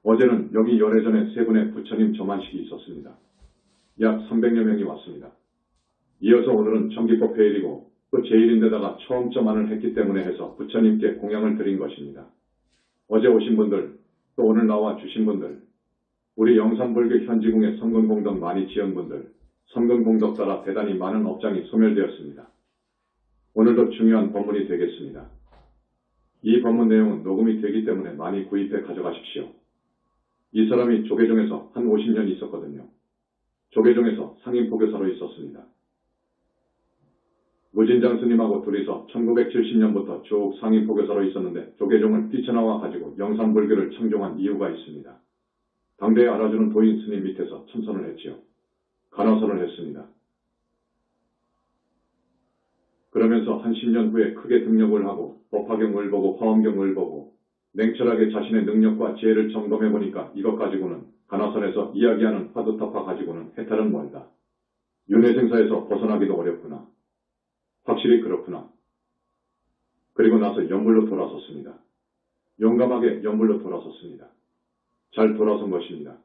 어제는 여기 열애전에 세 분의 부처님 점안식이 있었습니다. 약 300여 명이 왔습니다. 이어서 오늘은 정기법 해일이고 또 제1인데다가 처음 점안을 했기 때문에 해서 부처님께 공양을 드린 것입니다. 어제 오신 분들, 또 오늘 나와 주신 분들, 우리 영산불교 현지궁의 성근공덕 많이 지은 분들, 성근공덕 따라 대단히 많은 업장이 소멸되었습니다. 오늘도 중요한 법문이 되겠습니다. 이 법문 내용은 녹음이 되기 때문에 많이 구입해 가져가십시오. 이 사람이 조계종에서 한 50년 있었거든요. 조계종에서 상인포교사로 있었습니다. 무진장 스님하고 둘이서 1970년부터 쭉 상인포교사로 있었는데 조계종을 뛰쳐나와 가지고 영산불교를 창종한 이유가 있습니다. 당대에 알아주는 도인 스님 밑에서 참선을 했지요. 간화선을 했습니다. 그러면서 한 10년 후에 크게 등력을 하고 법화경을 보고 화엄경을 보고 냉철하게 자신의 능력과 지혜를 점검해 보니까 이것 가지고는 간화선에서 이야기하는 화두타파 가지고는 해탈은 멀다. 윤회생사에서 벗어나기도 어렵구나. 확실히 그렇구나. 그리고 나서 연불로 돌아섰습니다. 용감하게 연불로 돌아섰습니다. 잘 돌아선 것입니다.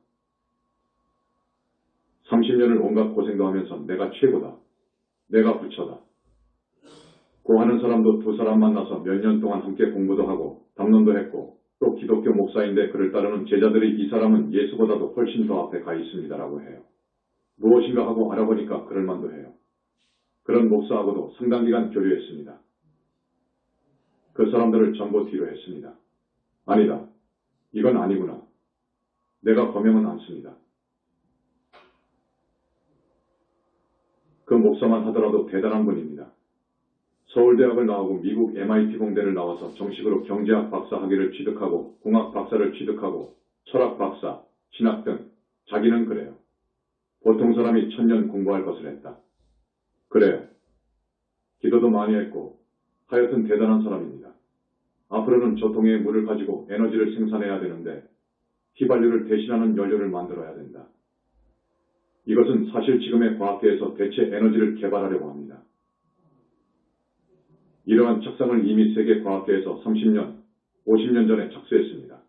30년을 온갖 고생도 하면서 내가 최고다. 내가 부처다. 고하는 사람도 두 사람 만나서 몇 년 동안 함께 공부도 하고 담론도 했고 또 기독교 목사인데 그를 따르는 제자들이 이 사람은 예수보다도 훨씬 더 앞에 가 있습니다라고 해요. 무엇인가 하고 알아보니까 그럴만도 해요. 그런 목사하고도 상당 기간 교류했습니다. 그 사람들을 전부 뒤로 했습니다. 아니다. 이건 아니구나. 내가 거명은 않습니다. 그 목사만 하더라도 대단한 분입니다. 서울대학을 나오고 미국 MIT 공대를 나와서 정식으로 경제학 박사 학위를 취득하고 공학 박사를 취득하고 철학 박사, 신학 등 자기는 그래요. 보통 사람이 1000년 공부할 것을 했다. 그래요. 기도도 많이 했고 하여튼 대단한 사람입니다. 앞으로는 저 동해의 물을 가지고 에너지를 생산해야 되는데 휘발유를 대신하는 연료를 만들어야 된다. 이것은 사실 지금의 과학계에서 대체 에너지를 개발하려고 합니다. 이러한 착상을 이미 세계 과학계에서 30년, 50년 전에 착수했습니다.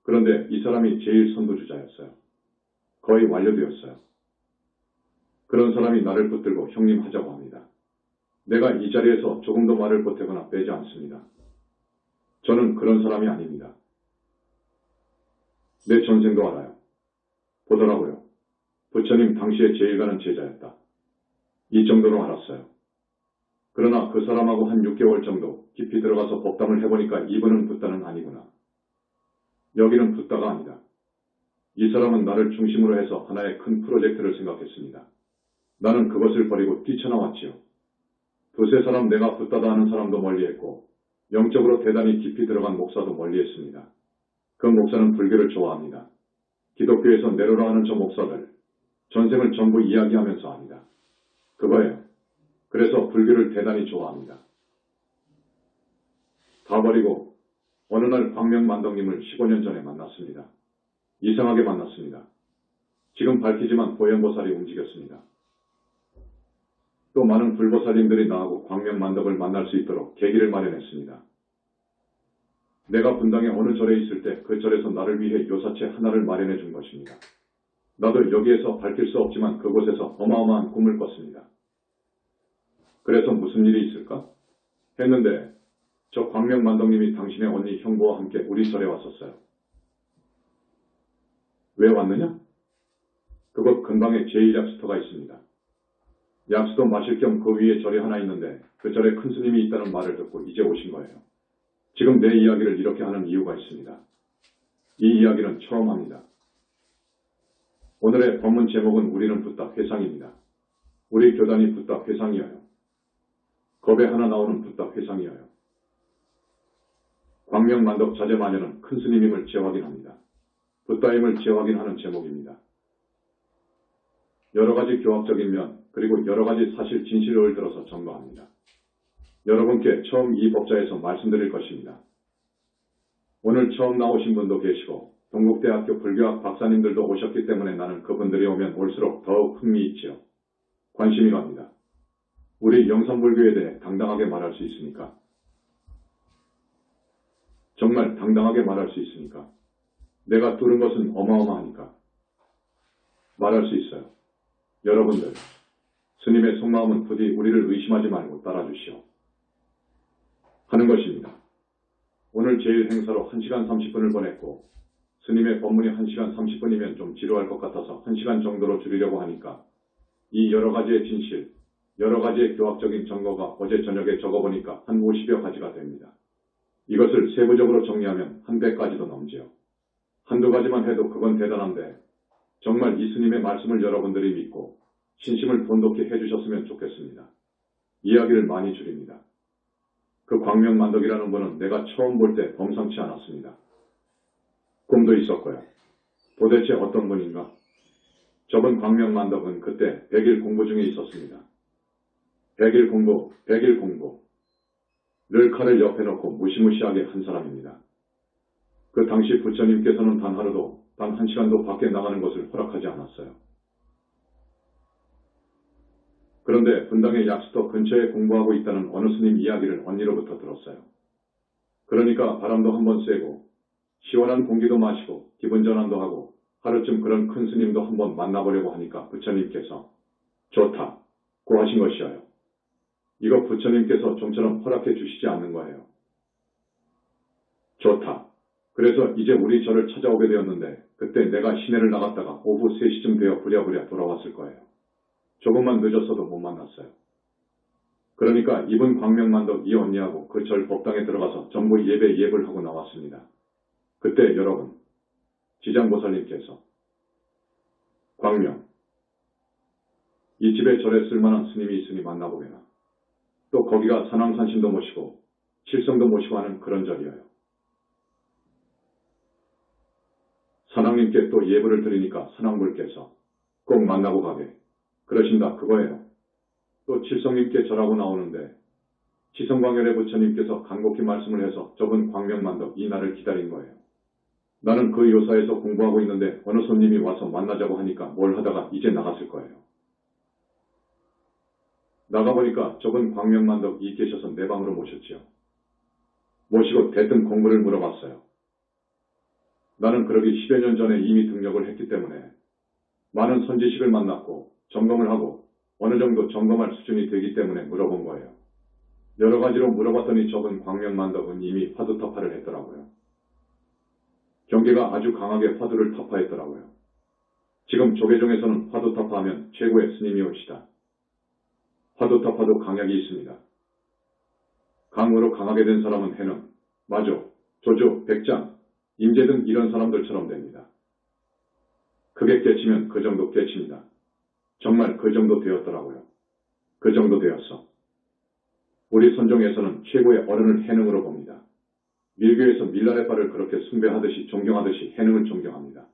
그런데 이 사람이 제일 선두주자였어요. 거의 완료되었어요. 그런 사람이 나를 붙들고 형님 하자고 합니다. 내가 이 자리에서 조금도 말을 보태거나 빼지 않습니다. 저는 그런 사람이 아닙니다. 내 전생도 알아요. 보더라고요. 부처님 당시에 제일 가는 제자였다. 이 정도로 알았어요. 그러나 그 사람하고 한 6개월 정도 깊이 들어가서 법담을 해보니까 이분은 붓다는 아니구나. 여기는 붓다가 아니다. 이 사람은 나를 중심으로 해서 하나의 큰 프로젝트를 생각했습니다. 나는 그것을 버리고 뛰쳐나왔지요. 두세 사람 내가 붓다다 하는 사람도 멀리했고 영적으로 대단히 깊이 들어간 목사도 멀리했습니다. 그 목사는 불교를 좋아합니다. 기독교에서 내로라 하는 저 목사들 전생을 전부 이야기하면서 합니다. 그거예요. 그래서 불교를 대단히 좋아합니다. 다 버리고 어느 날 광명만덕님을 15년 전에 만났습니다. 이상하게 만났습니다. 지금 밝히지만 보현보살이 움직였습니다. 또 많은 불보살님들이 나하고 광명만덕을 만날 수 있도록 계기를 마련했습니다. 내가 분당에 어느 절에 있을 때 그 절에서 나를 위해 요사체 하나를 마련해 준 것입니다. 나도 여기에서 밝힐 수 없지만 그곳에서 어마어마한 꿈을 꿨습니다. 그래서 무슨 일이 있을까? 했는데 저 광명만덕님이 당신의 언니 형부와 함께 우리 절에 왔었어요. 왜 왔느냐? 그곳 근방에 제1약수터가 있습니다. 약수도 마실 겸 그 위에 절이 하나 있는데 그 절에 큰 스님이 있다는 말을 듣고 이제 오신 거예요. 지금 내 이야기를 이렇게 하는 이유가 있습니다. 이 이야기는 처음 합니다. 오늘의 법문 제목은 우리는 붓다 회상입니다. 우리 교단이 붓다 회상이어요. 겁에 하나 나오는 붓다 회상이어요. 광명만덕 자제마녀는 큰 스님임을 재확인합니다. 붓다임을 재확인하는 제목입니다. 여러 가지 교학적인 면 그리고 여러 가지 사실 진실을 들어서 점검합니다. 여러분께 처음 이 법자에서 말씀드릴 것입니다. 오늘 처음 나오신 분도 계시고 동국대학교 불교학 박사님들도 오셨기 때문에 나는 그분들이 오면 올수록 더욱 흥미있지요. 관심이 갑니다. 우리 영산불교에 대해 당당하게 말할 수 있습니까? 정말 당당하게 말할 수 있습니까? 내가 뚫은 것은 어마어마하니까 말할 수 있어요. 여러분들, 스님의 속마음은 부디 우리를 의심하지 말고 따라주시오. 하는 것입니다. 오늘 제일 행사로 1시간 30분을 보냈고 스님의 법문이 1시간 30분이면 좀 지루할 것 같아서 1시간 정도로 줄이려고 하니까 이 여러 가지의 진실, 여러 가지의 교학적인 증거가 어제 저녁에 적어보니까 한 50여 가지가 됩니다. 이것을 세부적으로 정리하면 한 100가지도 넘지요. 한두 가지만 해도 그건 대단한데 정말 이 스님의 말씀을 여러분들이 믿고 신심을 돈독히 해주셨으면 좋겠습니다. 이야기를 많이 줄입니다. 그 광명만덕이라는 분은 내가 처음 볼 때 범상치 않았습니다. 꿈도 있었고요. 도대체 어떤 분인가? 저번 광명만덕은 그때 100일 공부 중에 있었습니다. 100일 공부, 100일 공부. 늘 칼을 옆에 놓고 무시무시하게 한 사람입니다. 그 당시 부처님께서는 단 하루도, 단 1시간도 밖에 나가는 것을 허락하지 않았어요. 그런데 분당의 약수터 근처에 공부하고 있다는 어느 스님 이야기를 언니로부터 들었어요. 그러니까 바람도 한번 쐬고 시원한 공기도 마시고 기분 전환도 하고 하루쯤 그런 큰 스님도 한번 만나보려고 하니까 부처님께서 좋다고 하신 것이어요. 이거 부처님께서 좀처럼 허락해 주시지 않는 거예요. 좋다. 그래서 이제 우리 절을 찾아오게 되었는데 그때 내가 시내를 나갔다가 오후 3시쯤 되어 부랴부랴 돌아왔을 거예요. 조금만 늦었어도 못 만났어요. 그러니까 이분 광명만덕 이 언니하고 그 절 법당에 들어가서 전부 예배 예불 하고 나왔습니다. 그때 여러분, 지장보살님께서 광명, 이 집에 절에 쓸만한 스님이 있으니 만나보게나. 또 거기가 산왕산신도 모시고 칠성도 모시고 하는 그런 절이에요. 산왕님께 또 예불을 드리니까 산왕불께서 꼭 만나고 가게 그러신다 그거예요. 또 칠성님께 절하고 나오는데 지성광열의 부처님께서 간곡히 말씀을 해서 저분 광명만덕 이 날을 기다린 거예요. 나는 그 요사에서 공부하고 있는데 어느 손님이 와서 만나자고 하니까 뭘 하다가 이제 나갔을 거예요. 나가보니까 저분 광명만덕 이 계셔서 내 방으로 모셨지요. 모시고 대뜸 공부를 물어봤어요. 나는 그러기 10여 년 전에 이미 등력을 했기 때문에 많은 선지식을 만났고 점검을 하고 어느 정도 점검할 수준이 되기 때문에 물어본 거예요. 여러 가지로 물어봤더니 저분 광명만덕은 이미 화두 타파를 했더라고요. 경계가 아주 강하게 화두를 타파했더라고요. 지금 조계종에서는 화두 타파하면 최고의 스님이 오시다. 화두 타파도 강약이 있습니다. 강으로 강하게 된 사람은 해능, 마조, 조조, 백장, 임재 등 이런 사람들처럼 됩니다. 크게 깨치면 그 정도 깨칩니다. 정말 그 정도 되었더라고요. 그 정도 되었어. 우리 선종에서는 최고의 어른을 해능으로 봅니다. 밀교에서 밀라레빠를 그렇게 숭배하듯이 존경하듯이 해능을 존경합니다.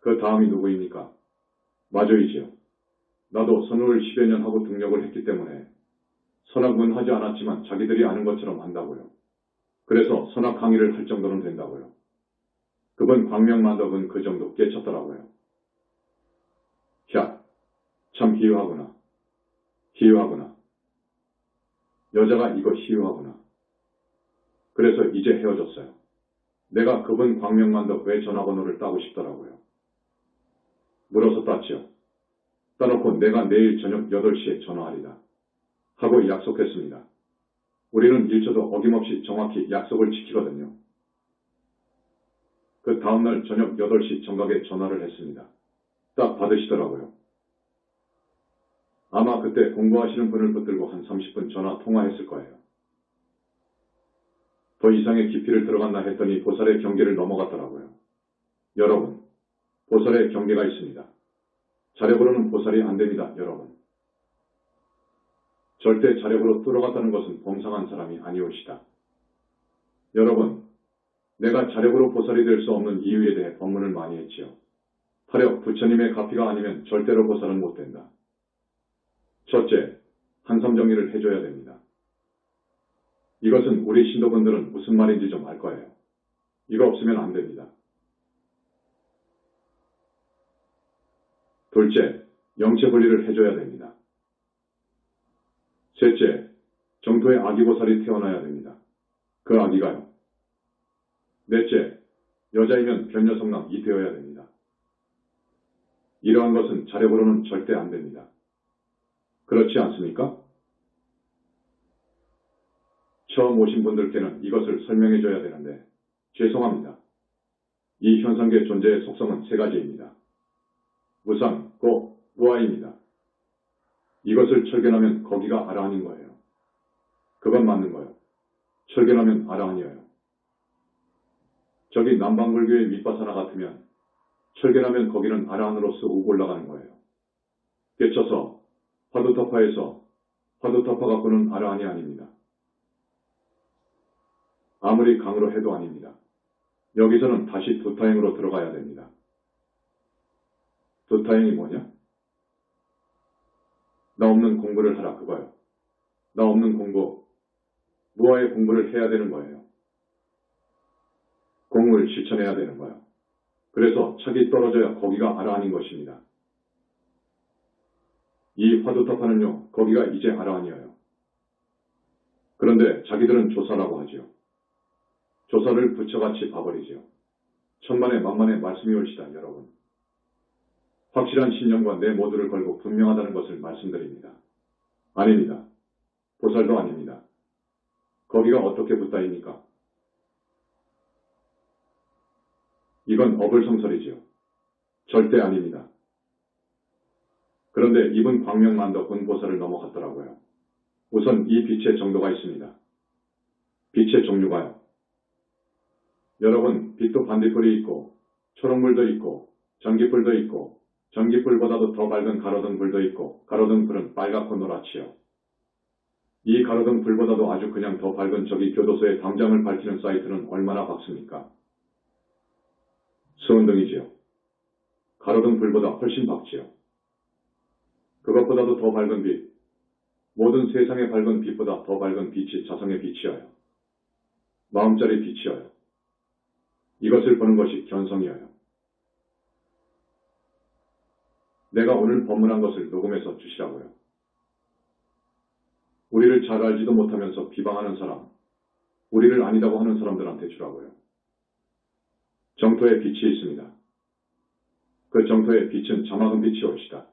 그 다음이 누구입니까? 마조이지요. 나도 선후를 10여 년 하고 등력을 했기 때문에 선악은 하지 않았지만 자기들이 아는 것처럼 한다고요. 그래서 선악 강의를 할 정도는 된다고요. 그분 광명만덕은 그 정도 깨쳤더라고요. 야, 참 희유하구나. 희유하구나. 여자가 이거 희유하구나. 그래서 이제 헤어졌어요. 내가 그분 광명만덕 왜 전화번호를 따고 싶더라고요. 물어서 땄지요. 따놓고 내가 내일 저녁 8시에 전화하리다. 하고 약속했습니다. 우리는 일초도 어김없이 정확히 약속을 지키거든요. 그 다음날 저녁 8시 정각에 전화를 했습니다. 딱 받으시더라고요. 아마 그때 공부하시는 분을 붙들고 한 30분 전화 통화했을 거예요. 더 이상의 깊이를 들어갔나 했더니 보살의 경계를 넘어갔더라고요. 여러분, 보살의 경계가 있습니다. 자력으로는 보살이 안 됩니다, 여러분. 절대 자력으로 뚫어갔다는 것은 범상한 사람이 아니오시다. 여러분, 내가 자력으로 보살이 될 수 없는 이유에 대해 법문을 많이 했지요. 타력, 부처님의 가피가 아니면 절대로 보살은 못 된다. 첫째, 한삼 정리를 해줘야 됩니다. 이것은 우리 신도분들은 무슨 말인지 좀 알 거예요. 이거 없으면 안 됩니다. 둘째, 영체 분리를 해줘야 됩니다. 셋째, 정토에 아기보살이 태어나야 됩니다. 그 아기가요. 넷째, 여자이면 변여성남이 되어야 됩니다. 이러한 것은 자력으로는 절대 안 됩니다. 그렇지 않습니까? 처음 오신 분들께는 이것을 설명해 줘야 되는데 죄송합니다. 이 현상계 존재의 속성은 세 가지입니다. 무상, 고, 무아입니다. 이것을 철견하면 거기가 아라한인 거예요. 그건 맞는 거예요. 철견하면 아라한이에요. 저기 남방불교의 윗바사나 같으면 철견하면 거기는 아라한으로서 오고 올라가는 거예요. 깨쳐서 화두타파에서 화두타파 갖고는 아라한이 아닙니다. 아무리 강으로 해도 아닙니다. 여기서는 다시 두타행으로 들어가야 됩니다. 두타행이 뭐냐? 나 없는 공부를 하라 그거요. 나 없는 공부, 무아의 공부를 해야 되는 거예요. 공을 실천해야 되는 거예요. 그래서 척이 떨어져야 거기가 아라한인 것입니다. 이 화두타파는요, 거기가 이제 아라한이에요. 그런데 자기들은 조사라고 하지요. 조사를 부처같이 봐버리지요. 천만에 만만에 말씀이 옳시다 여러분. 확실한 신념과 내 모두를 걸고 분명하다는 것을 말씀드립니다. 아닙니다. 보살도 아닙니다. 거기가 어떻게 붙다입니까? 이건 어불성설이지요. 절대 아닙니다. 그런데 이분 광명만덕 본보살을 넘어갔더라고요. 우선 이 빛의 정도가 있습니다. 빛의 종류가요. 여러분, 빛도 반딧불이 있고 초록물도 있고 전기불도 있고 전기불보다도 더 밝은 가로등 불도 있고 가로등 불은 빨갛고 노랗지요. 이 가로등 불보다도 아주 그냥 더 밝은 저기 교도소의 담장을 밝히는 사이트는 얼마나 밝습니까? 수은등이지요. 가로등 불보다 훨씬 밝지요. 그것보다도 더 밝은 빛, 모든 세상의 밝은 빛보다 더 밝은 빛이 자성의 빛이어요. 마음자리 빛이어요. 이것을 보는 것이 견성이어요. 내가 오늘 법문한 것을 녹음해서 주시라고요. 우리를 잘 알지도 못하면서 비방하는 사람, 우리를 아니다고 하는 사람들한테 주라고요. 정토에 빛이 있습니다. 그 정토의 빛은 자막은 빛이 옳시다.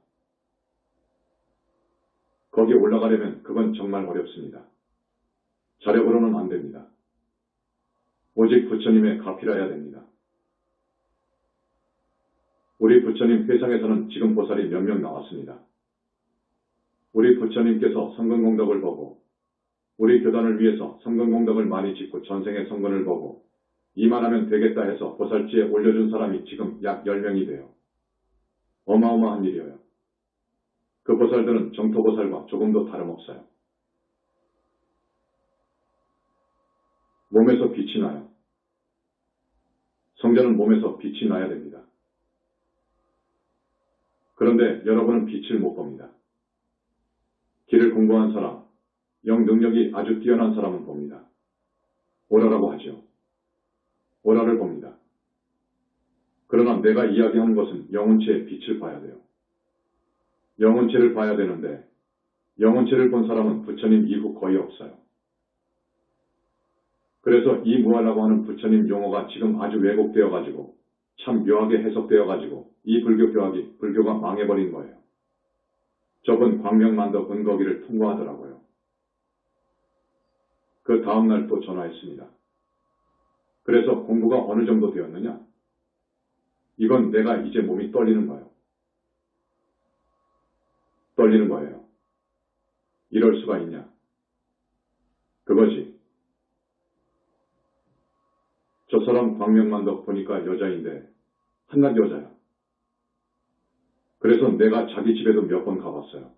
거기 올라가려면 그건 정말 어렵습니다. 자력으로는 안 됩니다. 오직 부처님의 가피라야 됩니다. 우리 부처님 회상에서는 지금 보살이 몇 명 나왔습니다. 우리 부처님께서 성근공덕을 보고 우리 교단을 위해서 성근공덕을 많이 짓고 전생의 성근을 보고 이만하면 되겠다 해서 보살지에 올려준 사람이 지금 약 10명이 돼요. 어마어마한 일이에요. 그 보살들은 정토보살과 조금도 다름없어요. 몸에서 빛이 나요. 성자는 몸에서 빛이 나야 됩니다. 그런데 여러분은 빛을 못 봅니다. 길을 공부한 사람, 영 능력이 아주 뛰어난 사람은 봅니다. 오라라고 하죠. 오라를 봅니다. 그러나 내가 이야기하는 것은 영혼체의 빛을 봐야 돼요. 영혼체를 봐야 되는데 영혼체를 본 사람은 부처님 이후 거의 없어요. 그래서 이 무아라고 하는 부처님 용어가 지금 아주 왜곡되어 가지고 참 묘하게 해석되어 가지고 이 불교 교학이 불교가 망해버린 거예요. 저번 광명만덕 은거기를 통과하더라고요. 그 다음날 또 전화했습니다. 그래서 공부가 어느 정도 되었느냐? 이건 내가 이제 몸이 떨리는 거예요. 떨리는 거예요. 이럴 수가 있냐? 그거지. 저 사람 광명만덕 보니까 여자인데 한낱 여자야. 그래서 내가 자기 집에도 몇 번 가봤어요.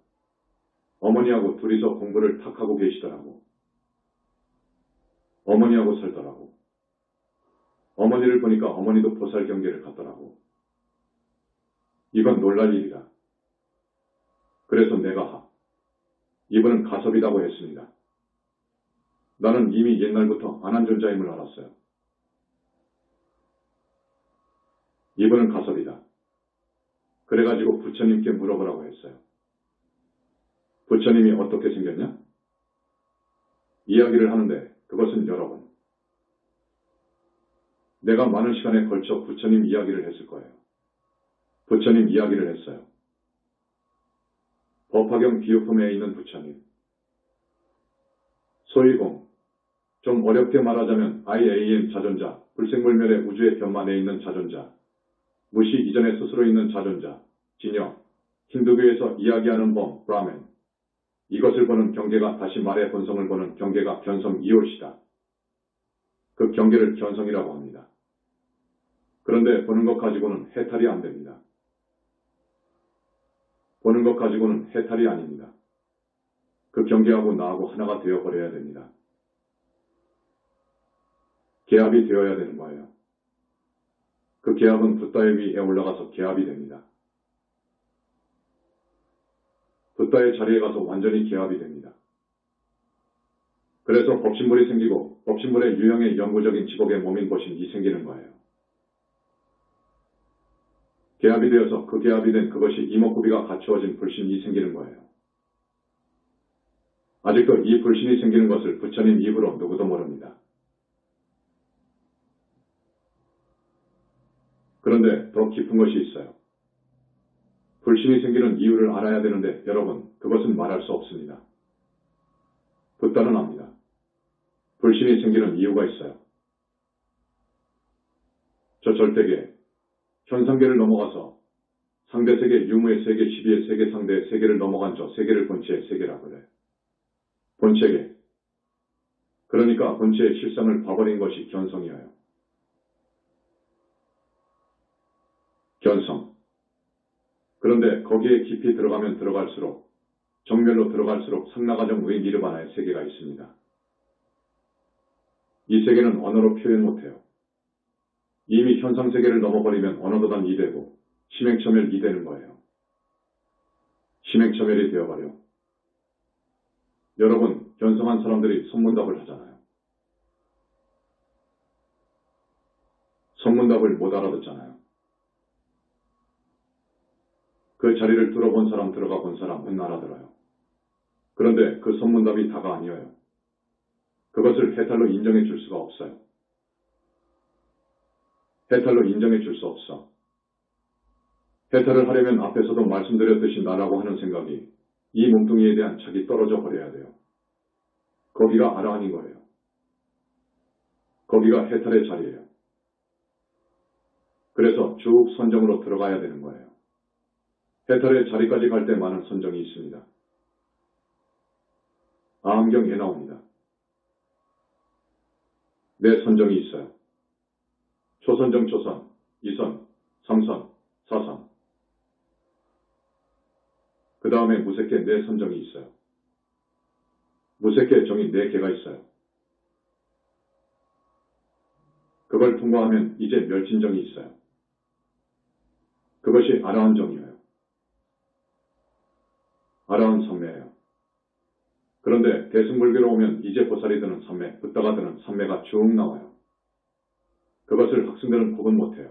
어머니하고 둘이서 공부를 탁 하고 계시더라고. 어머니하고 살더라고. 어머니를 보니까 어머니도 보살 경계를 갔더라고. 이건 놀랄 일이다. 그래서 내가 이분은 가섭이라고 했습니다. 나는 이미 옛날부터 안한존자임을 알았어요. 이분은 가섭이다. 그래가지고 부처님께 물어보라고 했어요. 부처님이 어떻게 생겼냐? 이야기를 하는데 그것은 여러분. 내가 많은 시간에 걸쳐 부처님 이야기를 했을 거예요. 부처님 이야기를 했어요. 법화경 비유품에 있는 부처님. 소위공. 좀 어렵게 말하자면 IAM 자존자, 불생불멸의 우주의 변만에 있는 자존자, 무시 이전에 스스로 있는 자존자, 진여, 힌두교에서 이야기하는 범, 브라멘. 이것을 보는 경계가 다시 말의 본성을 보는 경계가 견성 이올시다. 그 경계를 견성이라고 합니다. 그런데 보는 것 가지고는 해탈이 안 됩니다. 보는 것 가지고는 해탈이 아닙니다. 그 경계하고 나하고 하나가 되어버려야 됩니다. 계합이 되어야 되는 거예요. 그 계합은 붓다의 위에 올라가서 계합이 됩니다. 붓다의 자리에 가서 완전히 계합이 됩니다. 그래서 법신물이 생기고 법신물의 유형의 영구적인 지복의 몸인 것이 생기는 거예요. 계합이 되어서 그 계합이 된 그것이 이목구비가 갖추어진 불신이 생기는 거예요. 아직도 이 불신이 생기는 것을 부처님 입으로 누구도 모릅니다. 그런데 더 깊은 것이 있어요. 불신이 생기는 이유를 알아야 되는데 여러분, 그것은 말할 수 없습니다. 붓다는 압니다. 불신이 생기는 이유가 있어요. 저 절대계, 현상계를 넘어가서 상대세계, 유무의 세계, 12의 세계, 상대의 세계를 넘어간 저 세계를 본체의 세계라고 그래요. 본체계. 그러니까 본체의 실상을 봐버린 것이 견성이에요. 견성. 그런데 거기에 깊이 들어가면 들어갈수록, 정멸로 들어갈수록 상나가정 의 니르바나의 세계가 있습니다. 이 세계는 언어로 표현 못해요. 이미 현상세계를 넘어버리면 언어도단 되고 심행처멸 되는 거예요. 심행처멸이 되어버려. 여러분, 견성한 사람들이 선문답을 하잖아요. 선문답을 못 알아듣잖아요. 그 자리를 뚫어본 사람, 들어가 본 사람은 알아들어요. 그런데 그 선문답이 다가 아니에요. 그것을 해탈로 인정해 줄 수가 없어요. 해탈로 인정해 줄 수 없어. 해탈을 하려면 앞에서도 말씀드렸듯이 나라고 하는 생각이 이 몸뚱이에 대한 착이 떨어져 버려야 돼요. 거기가 아라한인 거예요. 거기가 해탈의 자리예요. 그래서 쭉 선정으로 들어가야 되는 거예요. 해탈의 자리까지 갈 때 많은 선정이 있습니다. 아함경에 나옵니다. 네 선정이 있어요. 초선정 초선, 2선, 3선, 4선. 그 다음에 무색계 네 선정이 있어요. 무색계 정이 4개가 있어요. 그걸 통과하면 이제 멸진정이 있어요. 그것이 아라한정이에요. 아라한 선매예요. 그런데 대승불교로 오면 이제 보살이 드는 선매, 붓다가 드는 선매가 쭉 나와요. 그것을 학생들은 구분 못해요.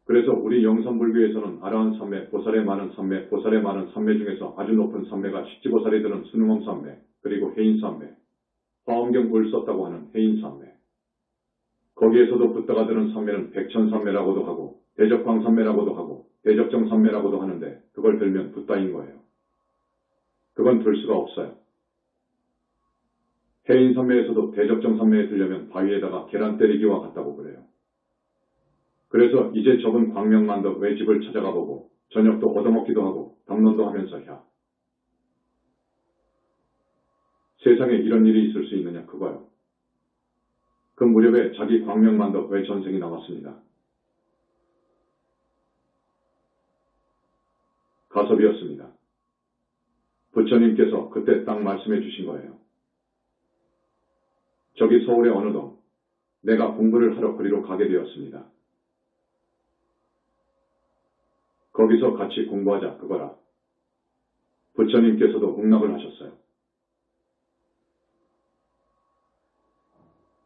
그래서 우리 영선불교에서는 아라한 선매, 보살의 많은 선매, 보살의 많은 선매 중에서 아주 높은 선매가 식지보살이 드는 순응엄 선매, 그리고 해인 선매, 화엄경을 썼다고 하는 해인 선매. 거기에서도 붓다가 드는 선매는 백천선매라고도 하고 대적광선매라고도 하고 대적정선매라고도 하는데 그걸 들면 붓다인 거예요. 그건 들 수가 없어요. 해인 선매에서도 대적정 선매에 들려면 바위에다가 계란 때리기와 같다고 그래요. 그래서 이제 적은 광명만덕 외집을 찾아가 보고 저녁도 얻어먹기도 하고 담론도 하면서 세상에 이런 일이 있을 수 있느냐 그거요. 그 무렵에 자기 광명만덕 외 전생이 나왔습니다. 가섭이었습니다. 부처님께서 그때 딱 말씀해 주신 거예요. 저기 서울의 어느 동, 내가 공부를 하러 그리로 가게 되었습니다. 거기서 같이 공부하자 그거라. 부처님께서도 응납을 하셨어요.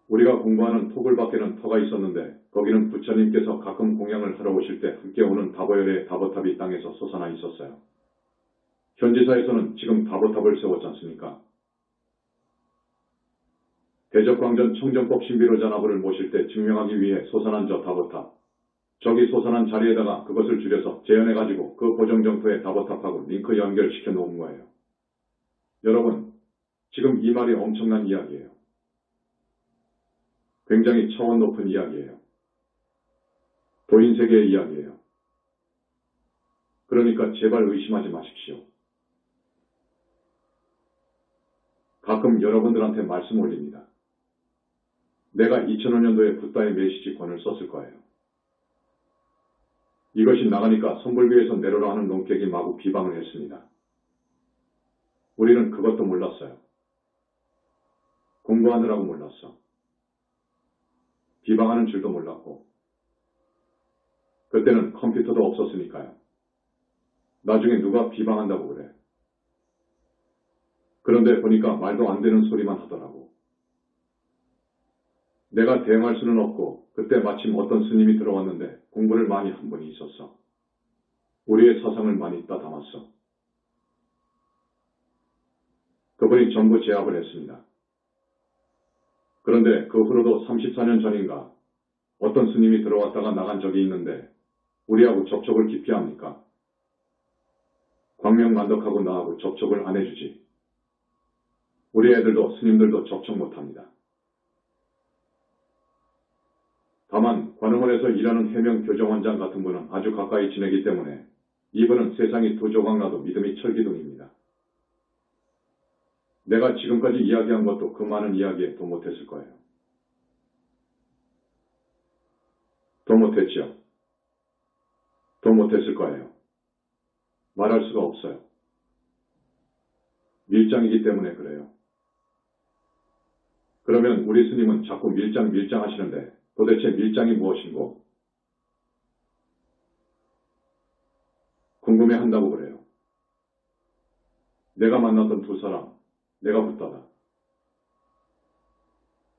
우리가 공부하는 토굴 밖에는 터가 있었는데 거기는 부처님께서 가끔 공양을 하러 오실 때 함께 오는 다보열의 다보탑이 땅에서 솟아나 있었어요. 현지사에서는 지금 다보탑을 세웠지 않습니까? 대적광전 청정법 신비로 잔화부를 모실 때 증명하기 위해 솟아난 저 다보탑. 저기 솟아난 자리에다가 그것을 줄여서 재현해가지고 그 고정정토에 다보탑하고 링크 연결시켜 놓은 거예요. 여러분, 지금 이 말이 엄청난 이야기예요. 굉장히 차원 높은 이야기예요. 도인세계의 이야기예요. 그러니까 제발 의심하지 마십시오. 가끔 여러분들한테 말씀 올립니다. 내가 2005년도에 붓다의 메시지 권을 썼을 거예요. 이것이 나가니까 선불교에서 내로라 하는 논객이 마구 비방을 했습니다. 우리는 그것도 몰랐어요. 공부하느라고 몰랐어. 비방하는 줄도 몰랐고. 그때는 컴퓨터도 없었으니까요. 나중에 누가 비방한다고 그래. 그런데 보니까 말도 안 되는 소리만 하더라고. 내가 대응할 수는 없고 그때 마침 어떤 스님이 들어왔는데 공부를 많이 한 분이 있었어. 우리의 사상을 많이 따담았어. 그분이 전부 제압을 했습니다. 그런데 그 후로도 34년 전인가 어떤 스님이 들어왔다가 나간 적이 있는데 우리하고 접촉을 깊이 합니까? 광명만덕하고 나하고 접촉을 안 해주지. 우리 애들도 스님들도 접촉 못합니다. 다만 관음원에서 일하는 해명 교정원장 같은 분은 아주 가까이 지내기 때문에 이분은 세상이 두 조각 나도 믿음이 철기둥입니다. 내가 지금까지 이야기한 것도 그 많은 이야기에 더 못했을 거예요. 더 못했죠. 더 못했을 거예요. 말할 수가 없어요. 밀장이기 때문에 그래요. 그러면 우리 스님은 자꾸 밀장 하시는데 도대체 밀장이 무엇인고? 궁금해한다고 그래요. 내가 만났던 두 사람, 내가 붓다다.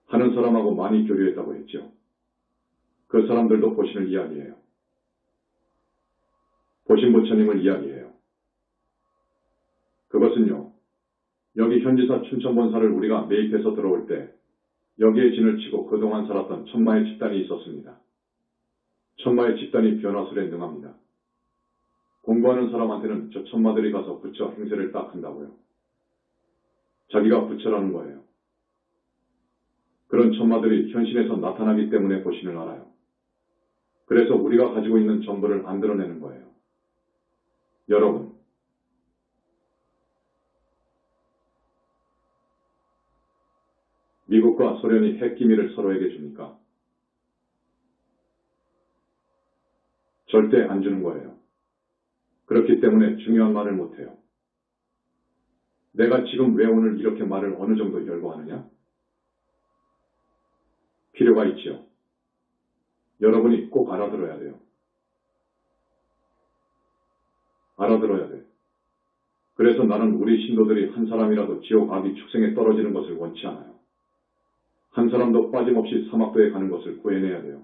하는 사람하고 많이 교류했다고 했죠. 그 사람들도 보신을 이야기해요. 보신 부처님을 이야기해요. 그것은요, 여기 현지사 춘천본사를 우리가 매입해서 들어올 때 여기에 진을 치고 그동안 살았던 천마의 집단이 있었습니다. 천마의 집단이 변화술에 능합니다. 공부하는 사람한테는 저 천마들이 가서 부처 행세를 딱 한다고요. 자기가 부처라는 거예요. 그런 천마들이 현신에서 나타나기 때문에 보신을 알아요. 그래서 우리가 가지고 있는 정보를 안 드러내는 거예요. 여러분, 미국과 소련이 핵 기밀을 서로에게 줍니까? 절대 안 주는 거예요. 그렇기 때문에 중요한 말을 못해요. 내가 지금 왜 오늘 이렇게 말을 어느 정도 열고 하느냐? 필요가 있지요. 여러분이 꼭 알아들어야 돼요. 알아들어야 돼. 그래서 나는 우리 신도들이 한 사람이라도 지옥 악이 축생에 떨어지는 것을 원치 않아요. 한 사람도 빠짐없이 사막도에 가는 것을 구해내야 돼요.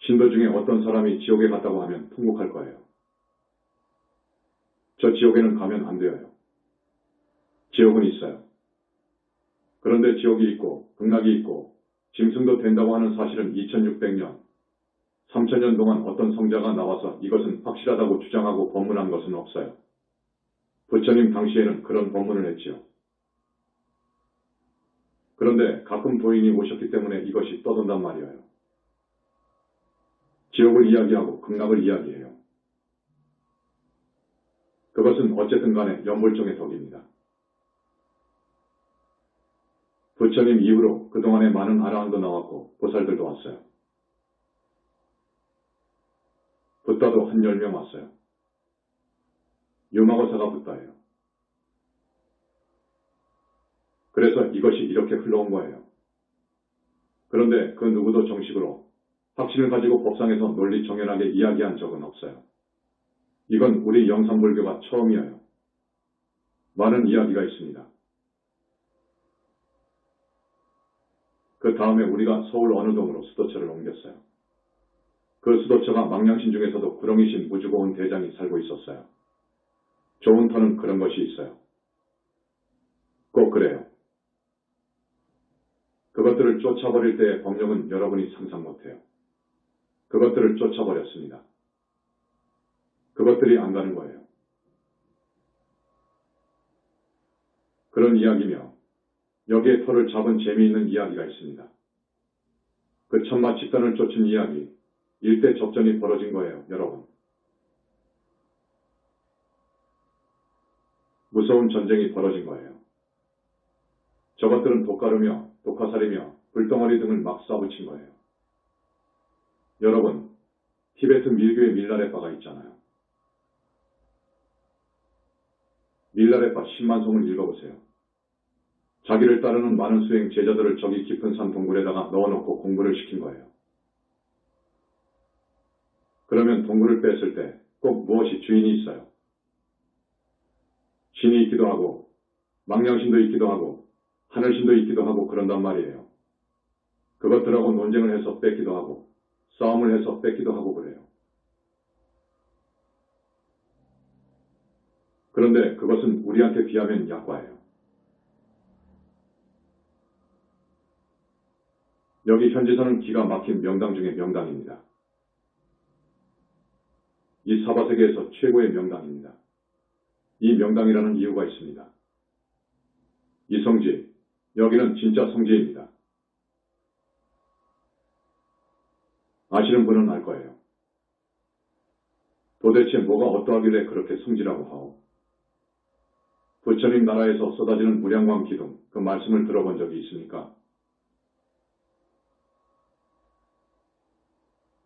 신도 중에 어떤 사람이 지옥에 갔다고 하면 통곡할 거예요. 저 지옥에는 가면 안 돼요. 지옥은 있어요. 그런데 지옥이 있고 극락이 있고 짐승도 된다고 하는 사실은 2600년, 3000년 동안 어떤 성자가 나와서 이것은 확실하다고 주장하고 법문한 것은 없어요. 부처님 당시에는 그런 법문을 했지요. 그런데 가끔 도인이 오셨기 때문에 이것이 떠돈단 말이에요. 지옥을 이야기하고 극락을 이야기해요. 그것은 어쨌든 간에 연불종의 덕입니다. 부처님 이후로 그동안에 많은 아라한도 나왔고 보살들도 왔어요. 붓다도 한 10명 왔어요. 유마고사가 붓다예요. 그래서 이것이 이렇게 흘러온 거예요. 그런데 그 누구도 정식으로 확신을 가지고 법상에서 논리 정연하게 이야기한 적은 없어요. 이건 우리 영산불교가 처음이에요. 많은 이야기가 있습니다. 그 다음에 우리가 서울 어느 동으로 수도처를 옮겼어요. 그 수도처가 망량신 중에서도 구렁이신 무주고운 대장이 살고 있었어요. 좋은 터는 그런 것이 있어요. 꼭 그래요. 그것들을 쫓아버릴 때의 법령은 여러분이 상상 못해요. 그것들을 쫓아버렸습니다. 그것들이 안 가는 거예요. 그런 이야기며 여기에 털을 잡은 재미있는 이야기가 있습니다. 그 천마 집단을 쫓은 이야기, 일대 접전이 벌어진 거예요, 여러분. 무서운 전쟁이 벌어진 거예요. 저것들은 독가루며 독화살이며 불덩어리 등을 막 쏴붙인 거예요. 여러분, 티베트 밀교의 밀라레바가 있잖아요. 밀라레바 10만송을 읽어보세요. 자기를 따르는 많은 수행 제자들을 저기 깊은 산 동굴에다가 넣어놓고 공부를 시킨 거예요. 그러면 동굴을 뺐을 때 꼭 무엇이 주인이 있어요. 신이 있기도 하고 망량신도 있기도 하고 하늘신도 있기도 하고 그런단 말이에요. 그것들하고 논쟁을 해서 뺏기도 하고 싸움을 해서 뺏기도 하고 그래요. 그런데 그것은 우리한테 비하면 약과예요. 여기 현지사는 기가 막힌 명당 중의 명당입니다. 이 사바세계에서 최고의 명당입니다. 이 명당이라는 이유가 있습니다. 이 성지, 여기는 진짜 성지입니다. 아시는 분은 알 거예요. 도대체 뭐가 어떠하길래 그렇게 성지라고 하오? 부처님 나라에서 쏟아지는 무량광 기둥, 그 말씀을 들어본 적이 있습니까?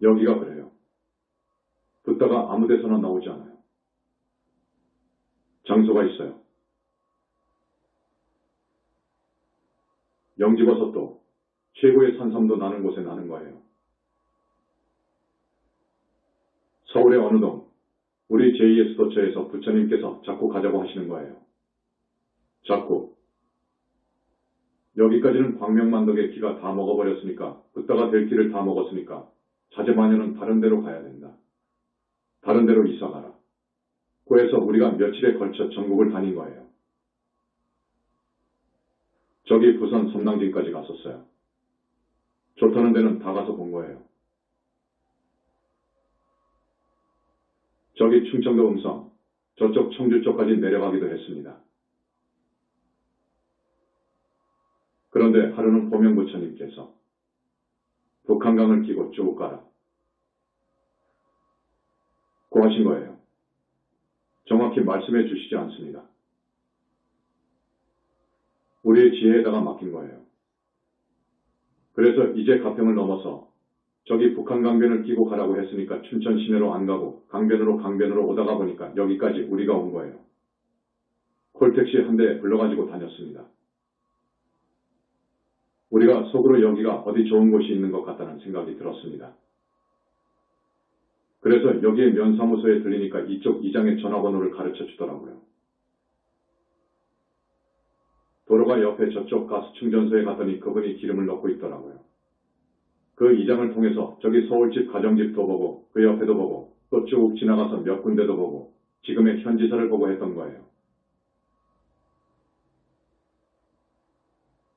여기가 그래요. 붓다가 아무 데서나 나오지 않아요. 장소가 있어요. 영지버섯도 최고의 산삼도 나는 곳에 나는 거예요. 서울의 어느 동, 우리 제2의 수도처에서 부처님께서 자꾸 가자고 하시는 거예요. 자꾸. 여기까지는 광명만덕의 기가 다 먹어버렸으니까, 붓다가 될 길을 다 먹었으니까 자제마녀는 다른 데로 가야 된다. 다른 데로 이사가라. 그래서 우리가 며칠에 걸쳐 전국을 다닌 거예요. 저기 부산 섬당진까지 갔었어요. 좋다는 데는 다 가서 본 거예요. 저기 충청도 음성, 저쪽 청주 쪽까지 내려가기도 했습니다. 그런데 하루는 보명부처님께서 북한강을 끼고 쭉 가라. 고 하신 거예요. 정확히 말씀해 주시지 않습니다. 우리의 지혜에다가 맡긴 거예요. 그래서 이제 가평을 넘어서 저기 북한 강변을 끼고 가라고 했으니까 춘천 시내로 안 가고 강변으로 오다가 보니까 여기까지 우리가 온 거예요. 콜택시 한 대 불러가지고 다녔습니다. 우리가 속으로 여기가 어디 좋은 곳이 있는 것 같다는 생각이 들었습니다. 그래서 여기에 면사무소에 들리니까 이쪽 이장의 전화번호를 가르쳐 주더라고요. 도로가 옆에 저쪽 가스 충전소에 갔더니 그분이 기름을 넣고 있더라고요. 그 이장을 통해서 저기 서울집 가정집도 보고 그 옆에도 보고 또 쭉 지나가서 몇 군데도 보고 지금의 현지사를 보고 했던 거예요.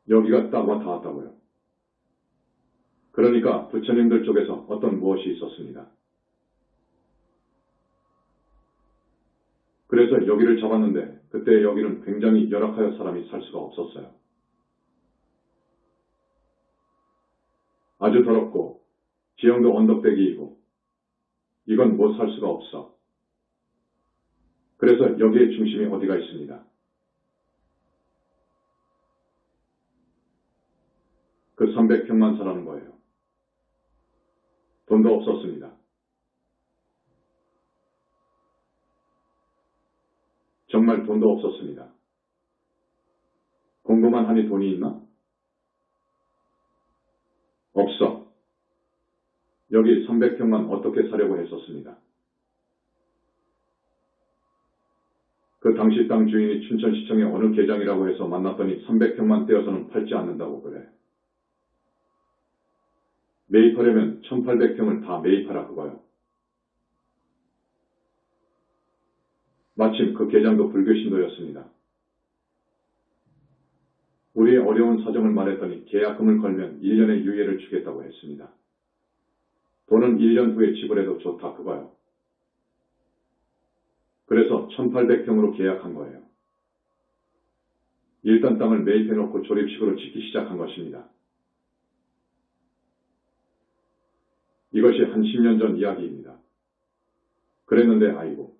여기가 딱 닿았다고요. 그러니까 부처님들 쪽에서 어떤 무엇이 있었습니다. 그래서 여기를 잡았는데 그때 여기는 굉장히 열악하여 사람이 살 수가 없었어요. 아주 더럽고 지형도 언덕배기이고 이건 못 살 수가 없어. 그래서 여기의 중심이 어디가 있습니다. 그 300평만 사라는 거예요. 돈도 없었습니다. 정말 돈도 없었습니다. 공부만 하니 돈이 있나? 없어. 여기 300평만 어떻게 사려고 했었습니다. 그 당시 땅 주인이 춘천시청의 어느 계장이라고 해서 만났더니 300평만 떼어서는 팔지 않는다고 그래. 매입하려면 1800평을 다 매입하라 그거요. 마침 그 계장도 불교신도였습니다. 우리의 어려운 사정을 말했더니 계약금을 걸면 1년의 유예를 주겠다고 했습니다. 돈은 1년 후에 지불해도 좋다 그거요. 그래서 1800평으로 계약한 거예요. 일단 땅을 매입해놓고 조립식으로 짓기 시작한 것입니다. 이것이 한 10년 전 이야기입니다. 그랬는데 아이고,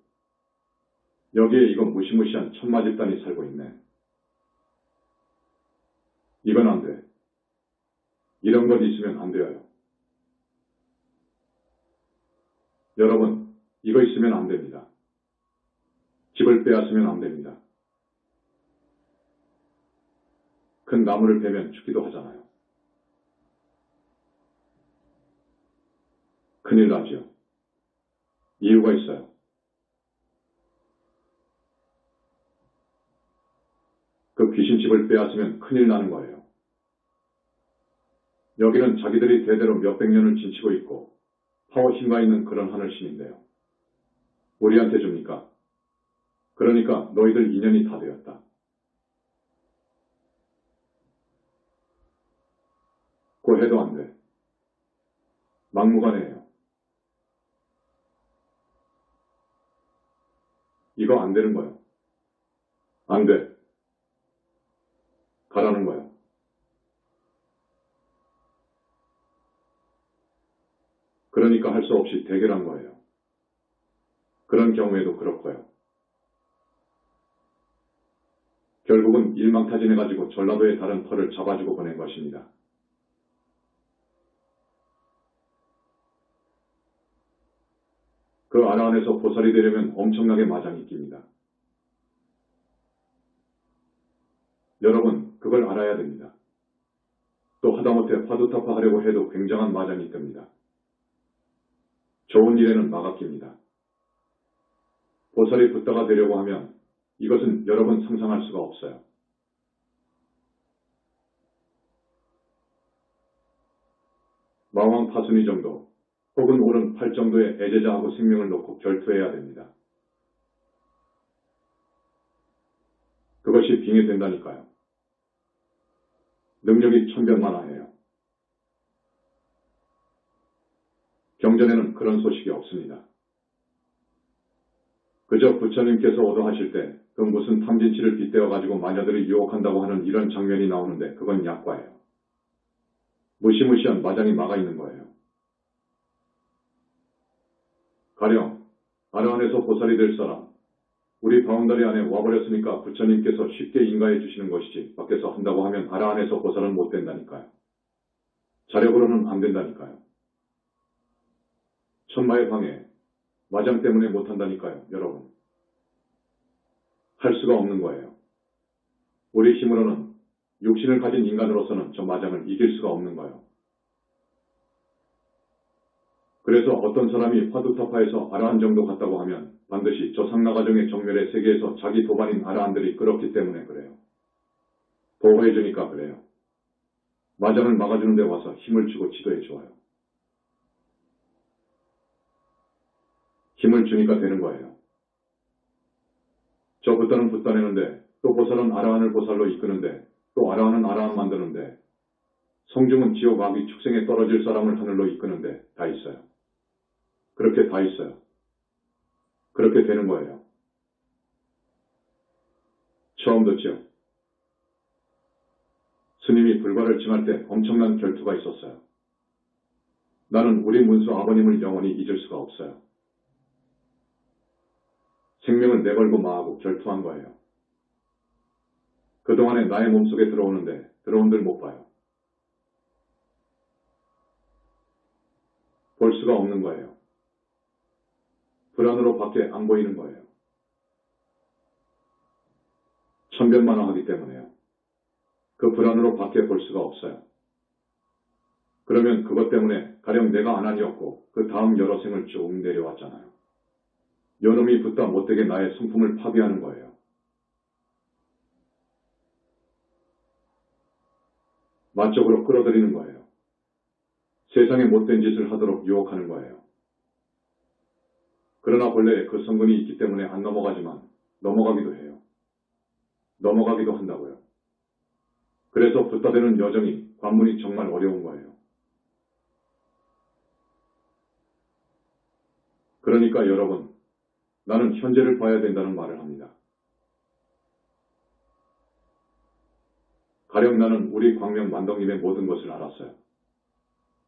여기에 이거 무시무시한 천마 집단이 살고 있네. 이건 안 돼. 이런 것 있으면 안 돼요. 여러분, 이거 있으면 안 됩니다. 집을 빼앗으면 안 됩니다. 큰 나무를 베면 죽기도 하잖아요. 큰일 나지요. 이유가 있어요. 그 귀신집을 빼앗으면 큰일 나는 거예요. 여기는 자기들이 대대로 몇백 년을 지치고 있고 파워 힘가 있는 그런 하늘신인데요. 우리한테 줍니까? 그러니까 너희들 인연이 다 되었다. 고 해도 안 돼. 막무가내예요. 이거 안 되는 거예요. 안 돼. 가라는 거예요. 그러니까 할 수 없이 대결한 거예요. 그런 경우에도 그렇고요. 결국은 일망타진해가지고 전라도의 다른 터를 잡아주고 보낸 것입니다. 그 아라한에서 보살이 되려면 엄청나게 마장이 낍니다. 여러분, 그걸 알아야 됩니다. 또 하다못해 화두타파 하려고 해도 굉장한 마장이 뜹니다. 좋은 일에는 마가 낍니다. 보살이 붓다가 되려고 하면 이것은 여러분 상상할 수가 없어요. 마왕 파순이 정도 혹은 오른 8 정도의 애제자하고 생명을 놓고 결투해야 됩니다. 그것이 빙의된다니까요. 능력이 천변만화해요. 경전에는 그런 소식이 없습니다. 그저 부처님께서 오도하실 때 그 무슨 탐진치를 빗대어가지고 마녀들이 유혹한다고 하는 이런 장면이 나오는데 그건 약과예요. 무시무시한 마장이 막아 있는 거예요. 가령 아라한에서 보살이 될 사람, 우리 바운다리 안에 와버렸으니까 부처님께서 쉽게 인가해 주시는 것이지 밖에서 한다고 하면 아라한에서 보살은 못 된다니까요. 자력으로는 안 된다니까요. 천마의 방해, 마장 때문에 못한다니까요, 여러분. 할 수가 없는 거예요. 우리 힘으로는 육신을 가진 인간으로서는 저 마장을 이길 수가 없는 거예요. 그래서 어떤 사람이 화두타파에서 아라한 정도 갔다고 하면 반드시 저 상나가정의 정멸의 세계에서 자기 도반인 아라한들이 그렇기 때문에 그래요. 보호해주니까 그래요. 마장을 막아주는 데 와서 힘을 주고 지도해 주어요. 힘을 주니까 되는 거예요. 저 붓다는 붓다내는데 또 보살은 아라한을 보살로 이끄는데 또 아라한은 아라한 만드는데 성중은 지옥 악이 축생에 떨어질 사람을 하늘로 이끄는데 다 있어요. 그렇게 다 있어요. 그렇게 되는 거예요. 처음 듣죠? 스님이 불과를 칭할 때 엄청난 결투가 있었어요. 나는 우리 문수 아버님을 영원히 잊을 수가 없어요. 생명을 내걸고 마하고 결투한 거예요. 그동안에 나의 몸속에 들어오는데 들어온들 못 봐요. 볼 수가 없는 거예요. 불안으로 밖에 안 보이는 거예요. 천변만화하기 때문에요. 그 불안으로 밖에 볼 수가 없어요. 그러면 그것 때문에 가령 내가 아난이었고 그 다음 여러 생을 쭉 내려왔잖아요. 요놈이 붙다 못되게 나의 성품을 파괴하는 거예요. 맛적으로 끌어들이는 거예요. 세상에 못된 짓을 하도록 유혹하는 거예요. 그러나 본래 그 성분이 있기 때문에 안 넘어가지만 넘어가기도 해요. 넘어가기도 한다고요. 그래서 붓다대는 여정이, 관문이 정말 어려운 거예요. 그러니까 여러분, 나는 현재를 봐야 된다는 말을 합니다. 가령 나는 우리 광명 만덕님의 모든 것을 알았어요.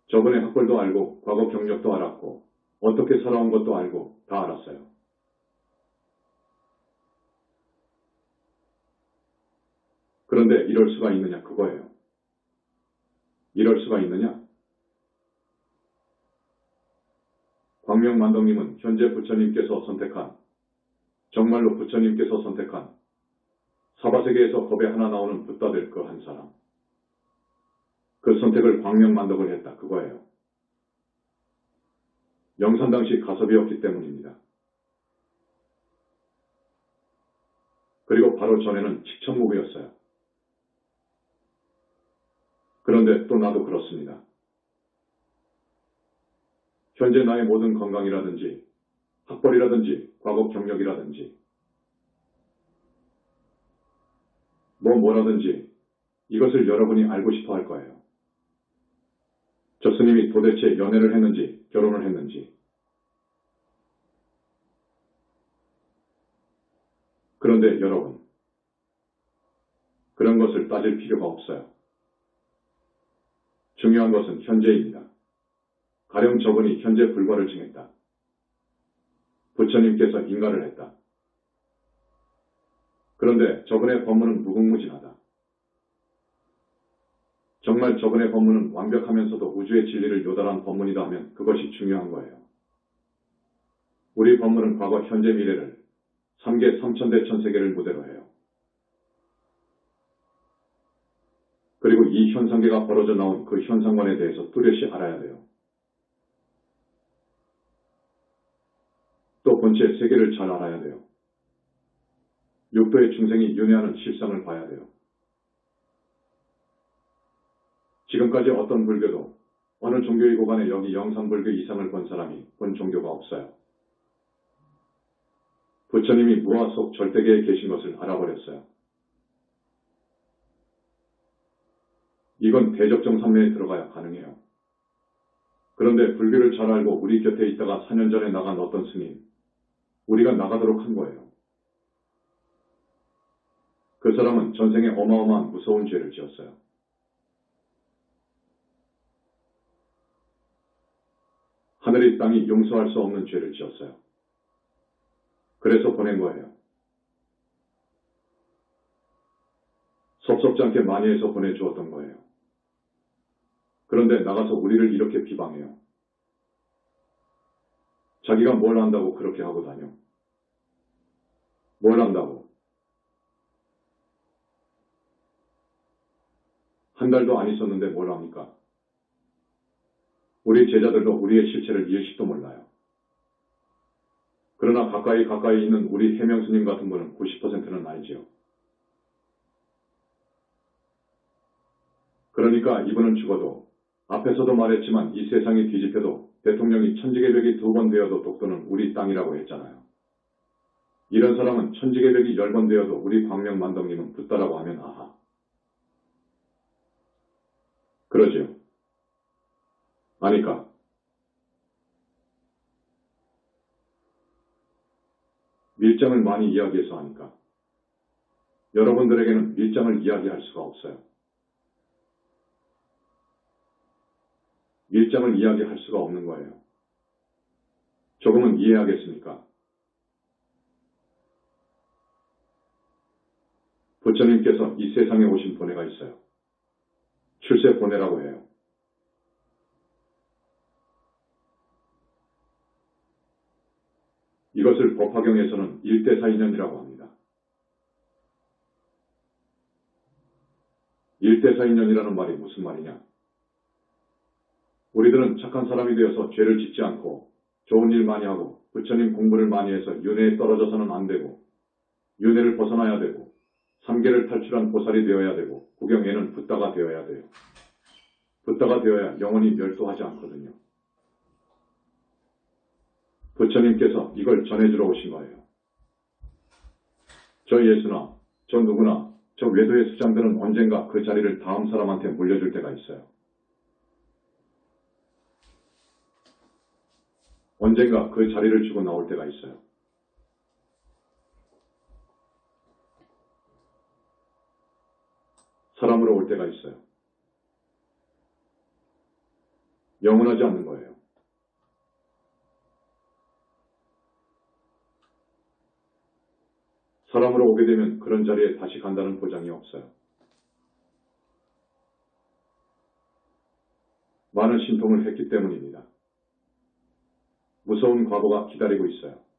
저번에 학벌도 알고 과거 경력도 알았고 어떻게 살아온 것도 알고 다 알았어요. 그런데 이럴 수가 있느냐 그거예요. 이럴 수가 있느냐? 광명 만덕님은 현재 부처님께서 선택한, 정말로 부처님께서 선택한 사바세계에서 겁에 하나 나오는 붓다들 그 한 사람. 그 선택을 광명 만덕을 했다 그거예요. 영산 당시 가섭이었기 때문입니다. 그리고 바로 전에는 칙천무비였어요. 그런데 또 나도 그렇습니다. 현재 나의 모든 건강이라든지 학벌이라든지 과거 경력이라든지 뭐라든지 이것을 여러분이 알고 싶어 할 거예요. 저 스님이 도대체 연애를 했는지 결혼을 했는지. 그런데 여러분, 그런 것을 따질 필요가 없어요. 중요한 것은 현재입니다. 가령 저분이 현재 불과를 증했다. 부처님께서 인가를 했다. 그런데 저분의 법문은 무궁무진하다. 정말 저분의 법문은 완벽하면서도 우주의 진리를 요달한 법문이다 하면 그것이 중요한 거예요. 우리 법문은 과거, 현재, 미래를 3계 3천대 천세계를 무대로 해요. 그리고 이 현상계가 벌어져 나온 그 현상관에 대해서 뚜렷이 알아야 돼요. 또 본체 세계를 잘 알아야 돼요. 육도의 중생이 윤회하는 실상을 봐야 돼요. 지금까지 어떤 불교도 어느 종교이고 간에 여기 영산불교 이상을 본 사람이 본 종교가 없어요. 부처님이 무아 속 절대계에 계신 것을 알아버렸어요. 이건 대적정산매에 들어가야 가능해요. 그런데 불교를 잘 알고 우리 곁에 있다가 4년 전에 나간 어떤 스님, 우리가 나가도록 한 거예요. 그 사람은 전생에 어마어마한 무서운 죄를 지었어요. 하늘이 땅이 용서할 수 없는 죄를 지었어요. 그래서 보낸 거예요. 섭섭지 않게 많이 해서 보내주었던 거예요. 그런데 나가서 우리를 이렇게 비방해요. 자기가 뭘 안다고 그렇게 하고 다녀. 뭘 안다고. 한 달도 안 있었는데 뭘 합니까? 우리 제자들도 우리의 실체를 일식도 몰라요. 그러나 가까이 있는 우리 해명스님 같은 분은 90%는 알지요. 그러니까 이분은 죽어도 앞에서도 말했지만 이 세상이 뒤집혀도 대통령이 천지개벽이 2번 되어도 독도는 우리 땅이라고 했잖아요. 이런 사람은 천지개벽이 10번 되어도 우리 광명만덕님은 붓다라고 하면 아하. 그러지요. 아니까. 밀장을 많이 이야기해서 하니까. 여러분들에게는 밀장을 이야기할 수가 없어요. 밀장을 이야기할 수가 없는 거예요. 조금은 이해하겠습니까? 부처님께서 이 세상에 오신 본회가 있어요. 출세 본회라고 해요. 이것을 법화경에서는 일대사인연이라고 합니다. 일대사인연이라는 말이 무슨 말이냐? 우리들은 착한 사람이 되어서 죄를 짓지 않고 좋은 일 많이 하고 부처님 공부를 많이 해서 윤회에 떨어져서는 안 되고 윤회를 벗어나야 되고 삼계를 탈출한 보살이 되어야 되고 구경에는 붓다가 되어야 돼요. 붓다가 되어야 영원히 멸도하지 않거든요. 부처님께서 이걸 전해주러 오신 거예요. 저 예수나 저 누구나 저 외도의 수장들은 언젠가 그 자리를 다음 사람한테 물려줄 때가 있어요. 언젠가 그 자리를 주고 나올 때가 있어요. 사람으로 올 때가 있어요. 영원하지 않는 거예요. 사람으로 오게 되면 그런 자리에 다시 간다는 보장이 없어요. 많은 신통을 했기 때문입니다. 무서운 과거가 기다리고 있어요.